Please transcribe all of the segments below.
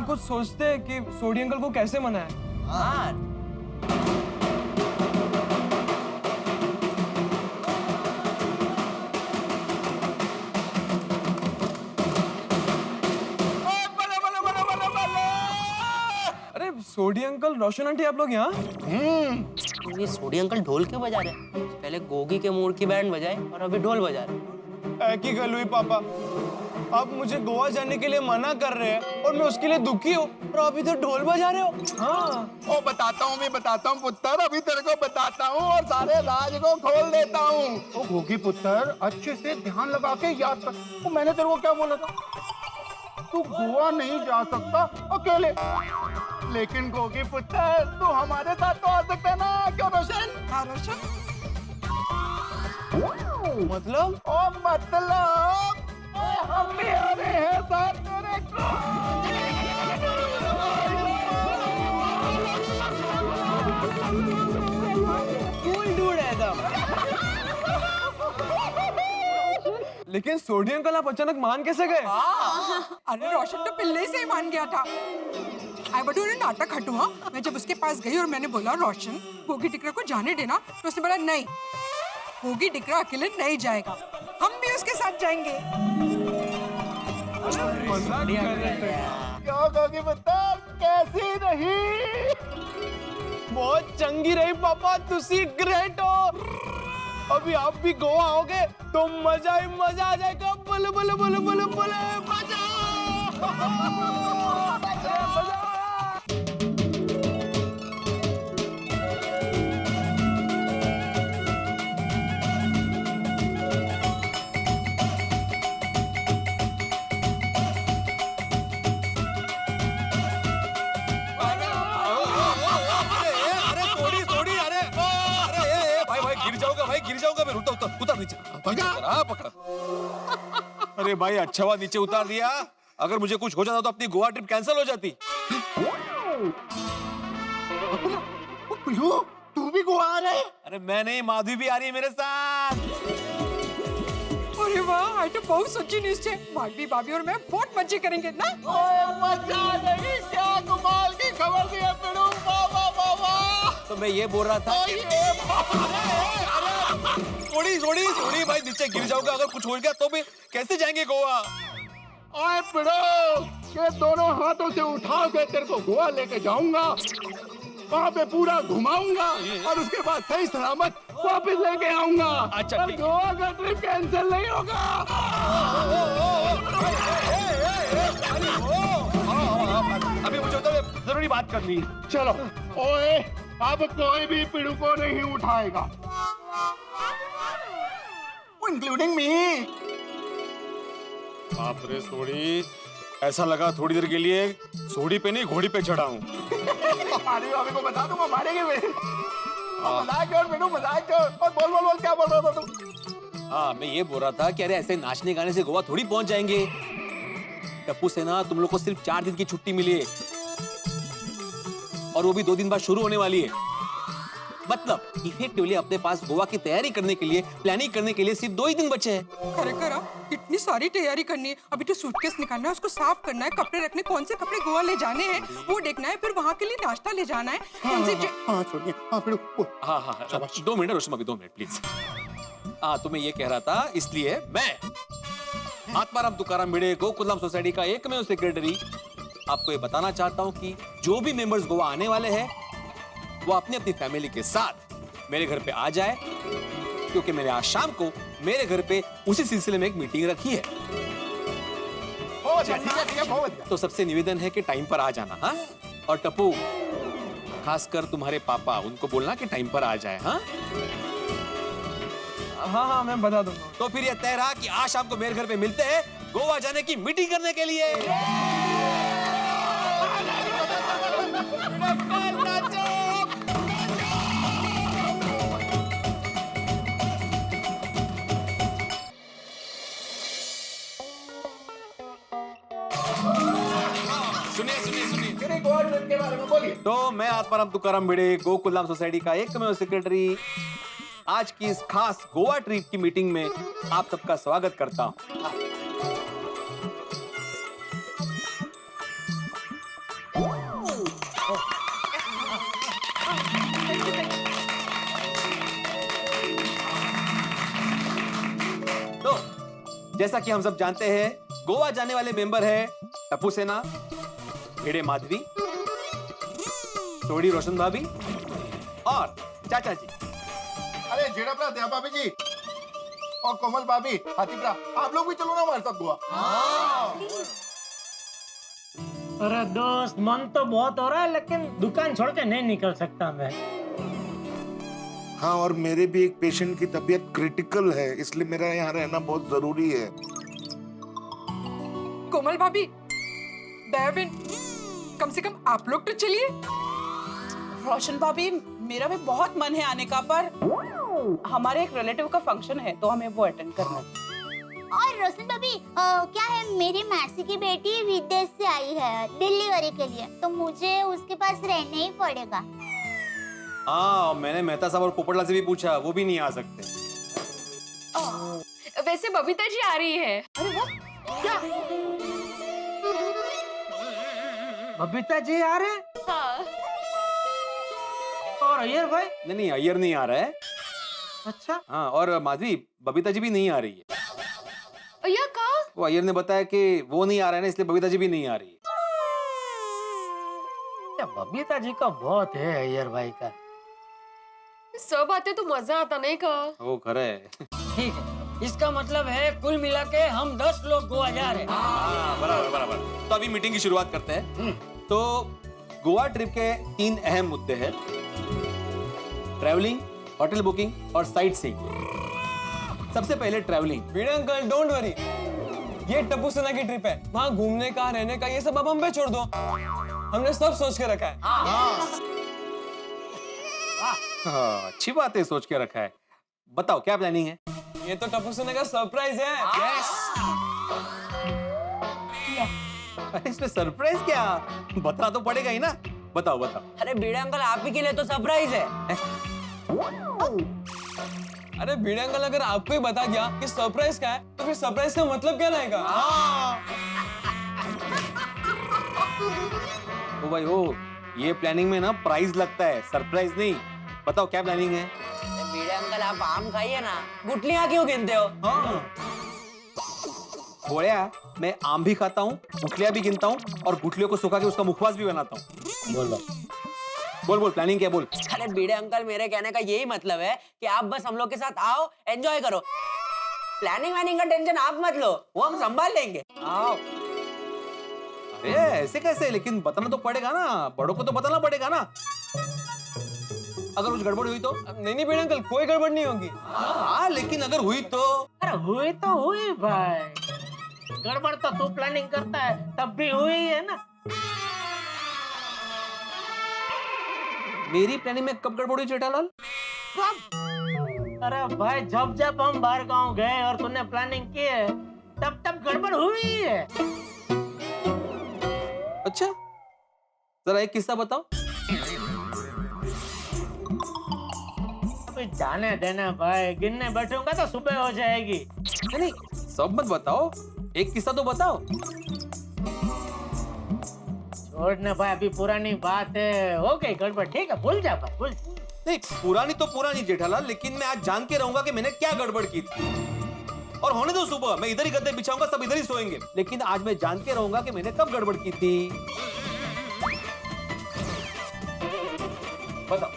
कुछ सोचते हैं कि सोडी अंकल को कैसे मनाए। हाँ। अरे सोडी अंकल, रोशन आंटी, आप लोग यहाँ? ये सोडी अंकल ढोल क्यों बजा रहे हैं? पहले गोगी के मूड की बैंड बजाए और अभी ढोल बजा रहे। एक ही गल हुई पापा, आप मुझे गोवा जाने के लिए मना कर रहे हैं और मैं उसके लिए दुखी हूँ और अभी तो ढोल बजा रहे हो। हाँ। ओ बताता हूँ, मैं बताता हूँ पुत्र, अभी तेरे को बताता हूँ और सारे राज को खोल देता हूँ। ओ गोगी पुत्र, अच्छे से ध्यान लगा के याद कर। तो मैंने तेरे को क्या बोला था? तू गोवा नहीं जा सकता अकेले, लेकिन गोगी पुत्र तू हमारे साथ तो आ सकता है ना? क्यों रोशन? हाँ रोशन। मतलब? ओ मतलब हम भी आ रहे हैं साथ तेरे को। कूल डूड है एकदम। लेकिन सोडी अंकल, आप अचानक मान कैसे गए? अरे रोशन तो पहले से ही मान गया था। आई बटू ने नाटक हटुआ। मैं जब उसके पास गई और मैंने बोला रोशन गोगी टिकरा को जाने देना, तो उसने बोला नहीं, गोगी टिकरा अकेले नहीं जाएगा, हम भी उसके साथ जाएंगे। क्यों गोगी पुत्र, कैसी रही? बहुत चंगी रही पापा, तुसी ग्रेट हो। अभी आप भी गोवा आओगे तो मजा ही मजा आ जाएगा। बोले बोले बोले बोले बोले मजा। गिर जाऊंगा मैं। उतर नीचे। पकड़। अरे भाई, अच्छा हुआ नीचे उतार दिया, अगर मुझे कुछ हो जाता तो अपनी गोवा ट्रिप कैंसिल हो जाती। तू भी गोवा आ रहा है? अरे मैं नहीं, माधवी भी आ रही है मेरे साथ। अरे वाह, आई तो बहुत सोची निश्चय। माधवी भाभी और मैं बहुत मजे करेंगे ना। मजा नहीं, क्या कमाल की खबर दी है पिड़ू। तो मैं ये बोल रहा था थोड़ी भाई, नीचे गिर जाऊंगा, अगर कुछ हो गया तो भी कैसे जाएंगे गोवा? ओए पिड़ो, ये दोनों हाथों से उठा के तेरे को गोवा लेके जाऊंगा, वहाँ पे पूरा घुमाऊंगा और उसके बाद सही सलामत वापस लेके आऊंगा। अच्छा, पर गोवा का ट्रिप कैंसिल नहीं होगा। अभी मुझे तो जरूरी बात करनी है। चलो। ओए, अब कोई भी पिड़ू को नहीं उठाएगा, इंक्लूडिंग मी। बाप रे सोडी, ऐसा लगा थोड़ी देर के लिए सोडी पे नहीं घोड़ी पे चढ़ा हूँ। हमारी भाभी को बता दूंगा, मारेंगे वे। मजाक और पिड़ू, मजाक और बोल क्या बोल रहा था तू? हाँ, मैं ये बोल रहा था कि अरे ऐसे नाचने गाने से गोवा थोड़ी पहुंच जाएंगे। टप्पू से ना तुम लोग को सिर्फ 4 दिन की छुट्टी मिली है और वो भी 2 दिन बाद शुरू होने वाली है। मतलब इफेक्टिवली अपने पास गोवा की तैयारी करने के लिए, प्लानिंग करने के लिए सिर्फ 2 ही दिन बचे हैं। करा इतनी सारी तैयारी करनी है। अभी तो सूटकेस निकालना है, उसको साफ करना है, कपड़े रखने, कौन से कपड़े गोवा ले जाने हैं वो देखना है, फिर वहाँ के लिए नाश्ता ले जाना है। हाँ, 2 मिनट रोशम, अभी 2 मिनट प्लीज। हाँ, तो मैं ये कह रहा था, इसलिए मैं आत्माराम तुकाराम भिड़े गोकुलधाम सोसाइटी का एकमेव सेक्रेटरी आपको ये बताना चाहता हूँ कि जो भी मेंबर्स गोवा आने वाले हैं वो अपनी अपनी फैमिली के साथ मेरे घर पे आ जाए, क्योंकि मैंने आज शाम को मेरे घर पे उसी सिलसिले में एक मीटिंग रखी है। तो सबसे निवेदन है कि टाइम पर आ जाना। हाँ, और टप्पू, खासकर तुम्हारे पापा, उनको बोलना कि टाइम पर आ जाए। हाँ हाँ, मैं बता दूंगा। तो फिर ये तय रहा कि आज शाम को मेरे घर पे मिलते हैं गोवा जाने की मीटिंग करने के लिए। सुनिए गोवा ट्रिप के बारे में बोलिए। तो मैं आत्माराम तुकाराम भिड़े गोकुलधाम सोसाइटी का एकमेव सेक्रेटरी आज की इस खास गोवा ट्रिप की मीटिंग में आप सबका स्वागत करता हूं। जैसा कि हम सब जानते हैं, गोवा जाने वाले मेंबर है टप्पू सेना, भिड़े माधवी, सोडी रोशन भाभी और चाचा जी। अरे जेड़ा दया भाभी जी और कोमल भाभी, हाथीप्रा, आप लोग भी चलो ना हमारे साथ गोवा। अरे दोस्त, मन तो बहुत हो रहा है लेकिन दुकान छोड़ के नहीं निकल सकता मैं। हाँ, और मेरे भी एक पेशेंट की तबीयत क्रिटिकल है, इसलिए मेरा यहाँ रहना बहुत जरूरी है। कोमल भाभी, दयाबेन, कम से कम आप लोग तो चलिए। रोशन भाभी, मेरा भी बहुत मन है आने का, पर हमारे एक रिलेटिव का फंक्शन है तो हमें वो अटेंड करना है। और रोशन भाभी, क्या है, मेरी मासी की बेटी विदेश से आई है डिलीवरी के लिए, तो मुझे उसके पास रहना ही पड़ेगा। हाँ, मैंने मेहता साहब और पोपटला से भी पूछा, वो भी नहीं आ सकते। वैसे बबीता जी आ रही है। बबीता जी आ रहे हैं? हाँ। और अय्यर भाई? नहीं, अय्यर नहीं आ रहा है। अच्छा। हाँ, और माधवी, बबीता जी भी नहीं आ रही है। अय्या कहा? वो अय्यर ने बताया कि वो नहीं आ रहा है ना, इसलिए बबीता जी भी नहीं आ रही है। बबीता जी का बहुत है अय्यर भाई का। सब आते तो मजा आता नहीं का? वो खरे। ठीक है, इसका मतलब है कुल मिला के हम 10 लोग गोवा जा रहे हैं। हाँ, बराबर बराबर। तो अभी मीटिंग की शुरुआत करते हैं। तो गोवा ट्रिप के 3 अहम मुद्दे हैं: ट्रैवलिंग, होटल बुकिंग और साइट सीइंग। सबसे पहले travelling. Bhide uncle, don't worry, ये टप्पू सेना की ट्रिप है। वहाँ घूमने का, रहने का, ये सब अब हम पे छोड़ दो, हमने सब सोच के रखा है। हाँ, अच्छी बात है, सोच के रखा है। बताओ क्या प्लानिंग है? ये तो टप्पू सेना का सरप्राइज है। अरे इसमें सरप्राइज क्या? बताना तो पड़ेगा ही ना। बताओ बताओ। अरे भिड़े अंकल, आप ही के लिए तो सरप्राइज है। अरे भिड़े अंकल, अगर आपको ही बता दिया कि सरप्राइज क्या है, तो फिर सरप्राइज का मतलब क्या रहेगा? ओ भाई ओ, ये प्लानिंग में ना प्राइज लगता है, सरप्राइज नहीं। बताओ क्या प्लानिंग है? भिड़े अंकल, आप आम खाइए ना, गुठलियां क्यों गिनते हो? बोलिया, मैं आम भी खाता हूँ, गुठलियां भी गिनता हूँ और गुठलियों को सुखा के उसका मुखवास भी बनाता हूँ। बोलो बोल बोल, प्लानिंग क्या? बोल। अरे भिड़े अंकल, मेरे कहने का यही मतलब है कि आप बस हम लोग के साथ आओ, एंजॉय करो। प्लानिंग वानिंग का टेंशन आप मत लो, वो हम संभाल लेंगे। आओ। अरे ऐसे कैसे? लेकिन बताना तो पड़ेगा ना, बड़ों को तो बताना पड़ेगा ना। अगर कुछ गड़बड़ हुई तो? नहीं भिड़े अंकल, कोई गड़बड़ नहीं होगी। हाँ, लेकिन अगर हुई तो? अरे हुई तो हुई भाई, गड़बड़ तो तू प्लानिंग करता है तब भी हुई है ना। मेरी प्लानिंग में कब गड़बड़ हुई जेठालाल? अरे भाई, जब जब हम बाहर गांव गए और तूने प्लानिंग की है, तब तब गड़बड़ हुई है। अच्छा, जरा एक किस्सा बताओ। जाने देना भाई, गिनने बैठूंगा तो सुबह हो जाएगी। नहीं, सब मत बताओ, एक किस्सा तो बताओ। छोड़ने भाई, अभी पुरानी बात है, हो गई गड़बड़, ठीक है, भूल जा भाई, भूल। नहीं, पुरानी तो पुरानी जेठालाल, लेकिन मैं आज जान के रहूंगा कि मैंने क्या गड़बड़ की थी। और होने दो सुबह, मैं इधर ही गद्दे बिछाऊंगा, सब इधर ही सोएंगे, लेकिन आज मैं जान के रहूंगा कि मैंने कब गड़बड़ की थी। बताओ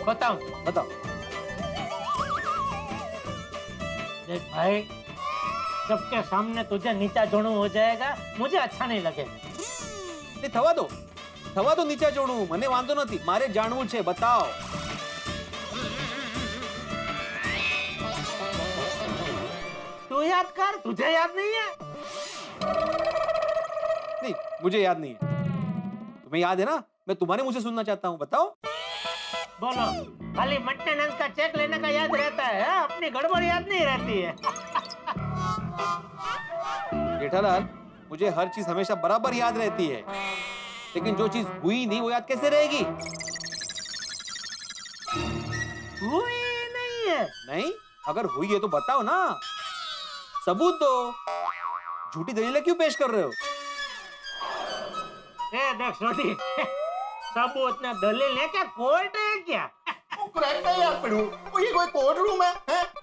बताओ बताओ। देख भाई, सबके सामने तुझे नीचा जोड़ू हो जाएगा, मुझे अच्छा नहीं लगेगा। नहीं, थवा दो नीचा जोड़ू, मने वांधो नहीं, मारे जानवू छे, बताओ। तू याद कर, तुझे याद नहीं है? नहीं, मुझे याद नहीं है। तुम्हें याद है ना? मैं तुम्हारे मुंह से सुनना चाहता हूँ, बताओ। बोलो, खाली मेंटेनेंस का चेक लेने का याद रहता है, अपनी गड़बड़ याद नहीं रहती है। जेठालाल, मुझे हर चीज हमेशा बराबर याद रहती है, लेकिन जो चीज हुई नहीं वो याद कैसे रहेगी? हुई नहीं है? नहीं, अगर हुई है तो बताओ ना, सबूत दो। झूठी दलीलें क्यों पेश कर रहे हो? देख छोटी, सबूत ने दलील है क्या? कोर्ट है क्या? करेक्ट है यार पिड़ू, ये कोई कोर्ट रूम है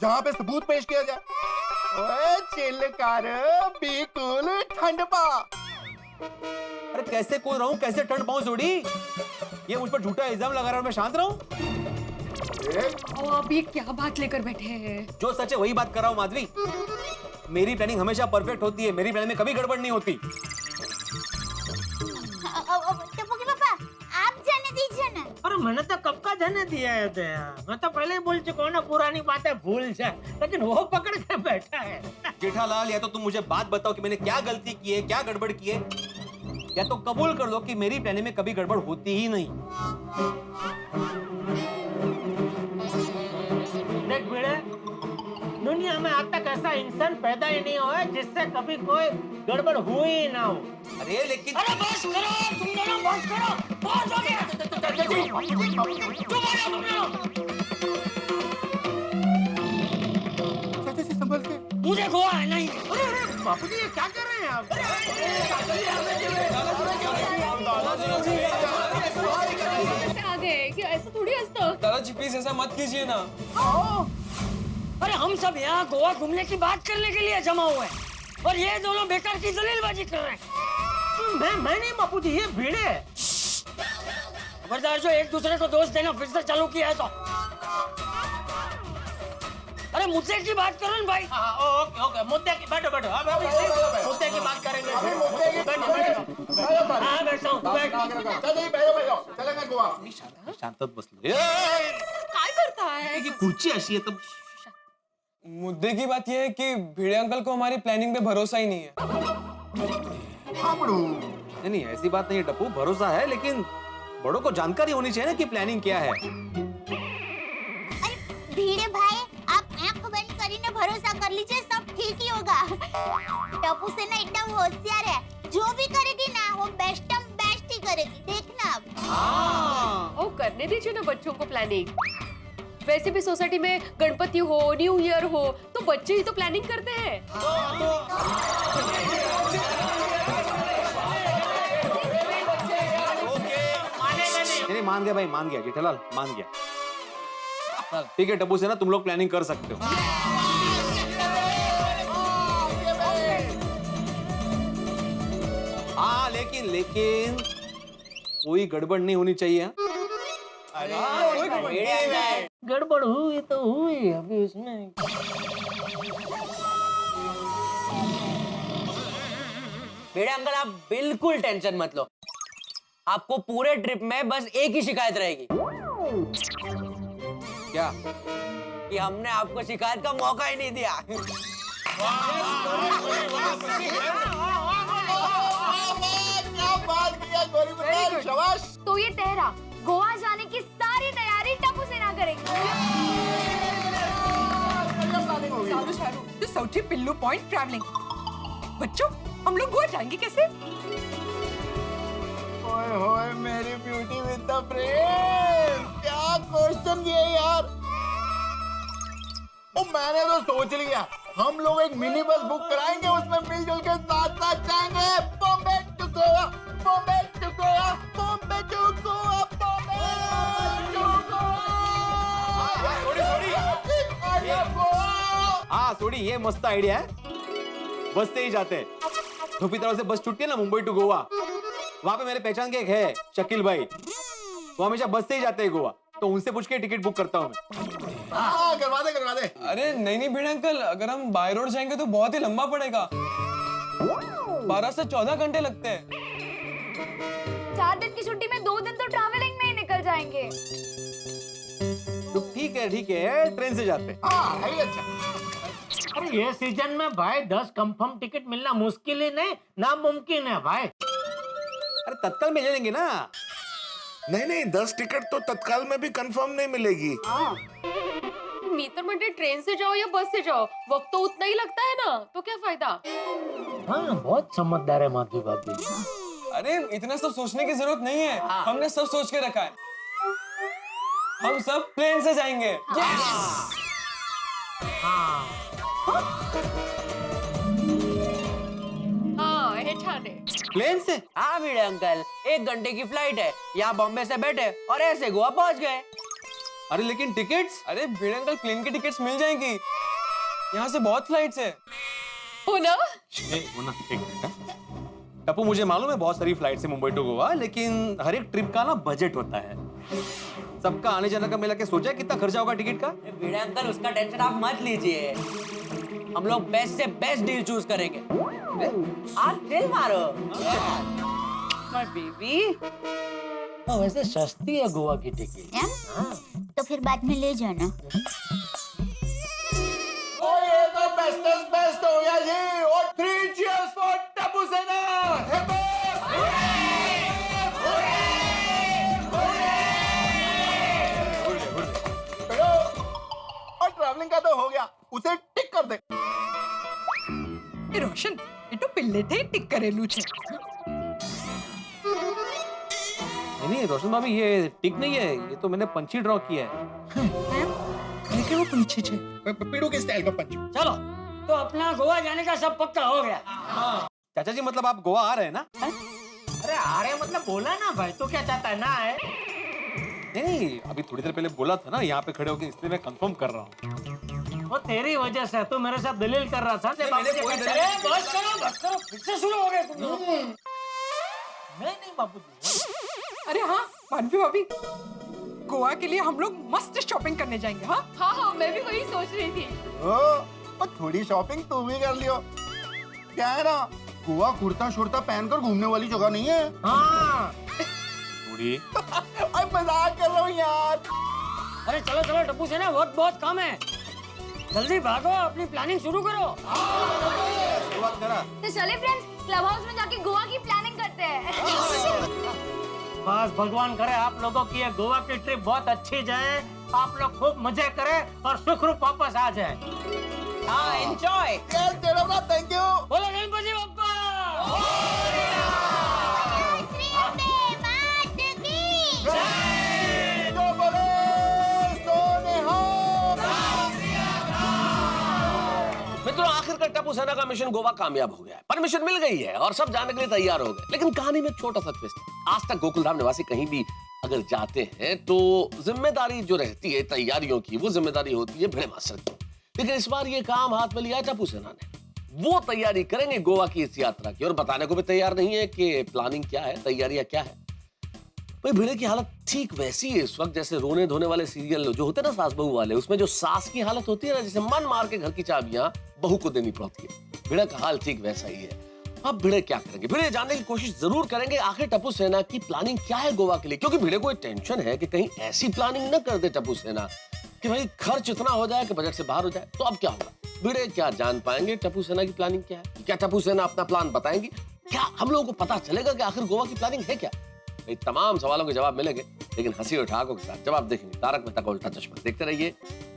जहाँ पे सबूत पेश किया जाए? ओए चिल कर, बी कूल, ठंड पा। अरे कैसे कूल रहूं, कैसे ठंड पाऊं जोड़ी? ये मुझ पर झूठा इल्जाम लगा रहा है और मैं शांत रहूं? ओ, आप ये क्या बात लेकर बैठे हैं? जो सच है वही बात कर रहा हूं माधवी। मेरी प्लानिंग हमेशा परफेक्ट होती है, मेरी प्लानिंग में कभी गड़बड़ नहीं होती। टप्पू के पापा, आप जाने दीजिए ना। अरे मैंने तो कब का जाने दिया है दया। मैं तो पहले ही बोल चुका हूँ ना, पुरानी बातें भूल जा, लेकिन वो पकड़ के बैठा है। जेठालाल, या तो तुम मुझे बात बताओ कि मैंने क्या गलती की है, क्या गड़बड़ की है, या तो कबूल कर लो कि मेरी प्लानिंग में कभी गड़बड़ होती ही नहीं। देख भिड़े, दुनिया में आज तक ऐसा इंसान पैदा ही नहीं हुआ है जिससे कभी कोई गड़बड़ हुई ही ना हो। अरे लेकिन अरे बस करो, तुम दोनों बस करो, बहुत हो गया। संभल के। मुझे गोवा है नहीं। अरे बापू जी, ये क्या कर रहे हैं आप? कैसे आ गए? कि ऐसा थोड़ी हंसता। दादाजी प्लीज ऐसा मत कीजिए ना। अरे हम सब यहाँ गोवा घूमने की बात करने के लिए जमा हुए हैं और ये दोनों बेकार की दलीलबाजी कर रहे हैं। मैं नहीं बापू जी, ये भीड़ है। खबरदार, जो एक दूसरे को दोष देना फिर से चालू किया है तो। अरे मुद्दे की बात करो ना भाई। ओके ओके, मुद्दे की बैठो बैठो। अब मुद्दे की बात करेंगे। हाँ बैठो चलेगा गोवा। शांतत बसलो। काय करता है? की खुर्ची अशी आहे तर मुद्दे की बात यह है कि भिड़े अंकल को हमारी प्लानिंग पे भरोसा ही नहीं है। नहीं, ऐसी बात नहीं है टप्पू, भरोसा है, लेकिन बड़ों को जानकारी होनी चाहिए ना कि प्लानिंग क्या है। अरे भीड़े भाई, आप आंख बंद કરીને भरोसा कर लीजिए, सब ठीक ही होगा। टप्पू से ना एकदम होशियार है, जो भी करेगी ना वो बेस्ट ही करेगी, देखना आप। ओ, करने दीजिए ना बच्चों को प्लानिंग। वैसे भी सोसाइटी में गणपति हो, न्यू ईयर हो, तो बच्चे ही तो प्लानिंग करते हैं। नहीं, मान गया भाई, मान गया जेठालाल, मान गया। ठीक है, टप्पू से ना तुम लोग प्लानिंग कर सकते हो। हाँ, लेकिन कोई गड़बड़ नहीं होनी चाहिए। गड़बड़ हुई तो हुई, अभी उसमें भिड़े अंकल, आप बिल्कुल टेंशन मत लो। आपको पूरे ट्रिप में बस एक ही शिकायत रहेगी। क्या? कि हमने आपको शिकायत का मौका ही नहीं दिया। तो ये तेरा गोवा जाने की सारी तैयारी टप्पू सेना करेगी। तो सौठी पिल्लू पॉइंट ट्रैवलिंग। बच्चों, हम लोग गोवा जाएंगे कैसे? ओए होए मेरी ब्यूटी विद द ब्रेन, क्या क्वेश्चन ये यार। ओ मैंने तो सोच लिया, हम लोग एक मिनी बस बुक कराएंगे, उसमें मिलजुल के साथ साथ जाएंगे Bombay to Goa, Bombay to Goa, Bombay to Goa, Bombay to Goa. हाँ सोड़ी, ये मस्त आइडिया है। बस से ही जाते हैं। धूपी तरह से बस छूटती है ना मुंबई टू गोवा, वहां पे मेरे पहचान के एक है शकील भाई, वो हमेशा बस से ही जाते हैं गोवा, तो उनसे पूछ के टिकट बुक करता हूँ मैं। हाँ करवा दे। अरे नहीं भिड़े अंकल, अगर हम बाय रोड जाएंगे तो बहुत ही लंबा पड़ेगा। 12 से 14 घंटे लगते हैं। 4 दिन की छुट्टी में 2 दिन तो ट्रैवलिंग में ही निकल जाएंगे। तो ठीक है, ट्रेन से जाते हैं। हाँ है अच्छा। अरे ये सीजन में भाई 10 कंफर्म टिकट मिलना मुश्किल ही नहीं, नामुमकिन है भाई। अरे तत्काल में ले लेंगे ना। नहीं, 10 टिकट तो तत्काल में भी कंफर्म नहीं मिलेगी। मी तर म्हणते ट्रेन से जाओ या बस से जाओ, वक्त तो उतना ही लगता है ना, तो क्या फायदा। हाँ, बहुत समझदार है माधवी भाभी। अरे इतना सब सोचने की जरूरत नहीं है, हमने सब सोच के रखा है। हम सब प्लेन से जाएंगे। हाँ, हे छान है। प्लेन से? हाँ भिड़े अंकल, 1 घंटे की फ्लाइट है, यहाँ बॉम्बे से बैठे और ऐसे गोवा पहुंच गए। अरे लेकिन टिकट्स? अरे भिड़े अंकल, प्लेन की टिकट्स मिल जाएंगी। यहाँ से बहुत फ्लाइट्स है। हो ना? वो ना, एक मिनट हाँ। टप्पू, मुझे मालूम है बहुत सारी फ्लाइट है मुंबई टू गोवा, लेकिन हर एक ट्रिप का ना बजट होता है। सबका आने जाने का मिला के सोचा है कितना खर्चा होगा टिकट का? भिड़े अंकल, उसका टेंशन आप मत लीजिए। हम लोग बेस्ट से बेस्ट डील चूज करेंगे। आप दिल मारो। My baby. वैसे सस्ती है गोवा की टिकट। तो फिर बाद में ले जाना। ये तो बेस्ट हो गया जी। और 3 cheers for टप्पू सेना। और ट्रैवलिंग का तो हो गया, उसे टिक कर दे। એ રોશન એ તો પહેલેથી ટીક કરેલું છે। नहीं रोशन भाभी, ये टिक नहीं है, ये तो मैंने पंछी ड्रॉ किया है। અરે કેવો પૂછે છે। पीड़ू के स्टाइल का पंच। चलो, तो अपना गोवा जाने का सब पक्का हो गया। चाचा जी, मतलब आप गोवा आ रहे हैं ना? अरे आ रहे मतलब बोला ना भाई, तो क्या चाहता है ना है? नहीं, अभी थोड़ी देर पहले बोला था ना यहाँ पे खड़े होकर, इसलिए मैं कंफर्म कर रहा हूँ। वो तेरी वजह से तू मेरे साथ दलील कर रहा था। बस करो, फिर से शुरू हो गए तुम लोग। नहीं बापूजी। अरे हाँ मानवी भाभी, गोवा के लिए हम लोग मस्त शॉपिंग करने जाएंगे। हाँ हाँ, मैं भी वही सोच रही थी। ओ, थोड़ी शॉपिंग तू भी कर लियो। क्या है ना, गोवा कुर्ता शुर्ता पहनकर घूमने वाली जगह नहीं है। हाँ। थोड़ी अरे मजाक कर रहा हूँ यार। अरे चलो चलो टप्पू सेना, वक्त बहुत कम है, जल्दी भागो, अपनी प्लानिंग शुरू करो। तो चले फ्रेंड्स, क्लब हाउस में जाके गोवा की प्लानिंग करते हैं। बस भगवान करे आप लोगों की ये गोवा की ट्रिप बहुत अच्छी जाए, आप लोग खूब मजे करें और सुखरूप वापस आ जाए। हाँ, एंजॉय। Thank you. बोलो गणपति बप्पा। मित्रों, आखिरकार टप्पू सेना का मिशन गोवा कामयाब हो गया है। परमिशन मिल गई है और सब जाने के लिए तैयार हो गए। लेकिन कहानी में छोटा सा ट्विस्ट है। आज तक गोकुलधाम निवासी कहीं भी अगर जाते हैं तो जिम्मेदारी जो रहती है तैयारियों की, वो जिम्मेदारी होती है भिड़े मास्टर की। लेकिन इस बार ये काम हाथ में लिया है टप्पू सेना ने। वो तैयारी करेंगे गोवा की इस यात्रा की, और बताने को भी तैयार नहीं है कि प्लानिंग क्या है, तैयारियां क्या है। भाई, भिड़े की हालत ठीक वैसी है इस वक्त जैसे रोने धोने वाले सीरियल जो होते हैं ना, सास बहू वाले, उसमें जो सास की हालत होती है ना, जैसे मन मार के घर की चाबियां बहू को देनी पड़ती है। भिड़े का हाल ठीक वैसा ही है। अब भिड़े क्या करेंगे? भिड़े जानने की कोशिश जरूर करेंगे आखिर टप्पू सेना की प्लानिंग क्या है गोवा के लिए, क्योंकि भिड़े को टेंशन है कि कहीं ऐसी प्लानिंग न कर दे टप्पू सेना कि भाई खर्च इतना हो जाए कि बजट से बाहर हो जाए। तो अब क्या होगा? भिड़े क्या जान पाएंगे टप्पू सेना की प्लानिंग क्या है? क्या टप्पू सेना अपना प्लान बताएंगी? क्या हम लोगों को पता चलेगा कि आखिर गोवा की प्लानिंग है क्या? भाई, तमाम सवालों के जवाब मिलेंगे, लेकिन हंसी और ठहाकों के साथ जवाब देखेंगे तारक मेहता का उल्टा चश्मा। देखते रहिए,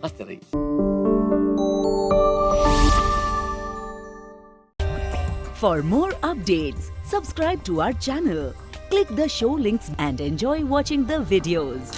हंसते रहिए। For more updates, subscribe to our channel, click the show links and enjoy watching the videos.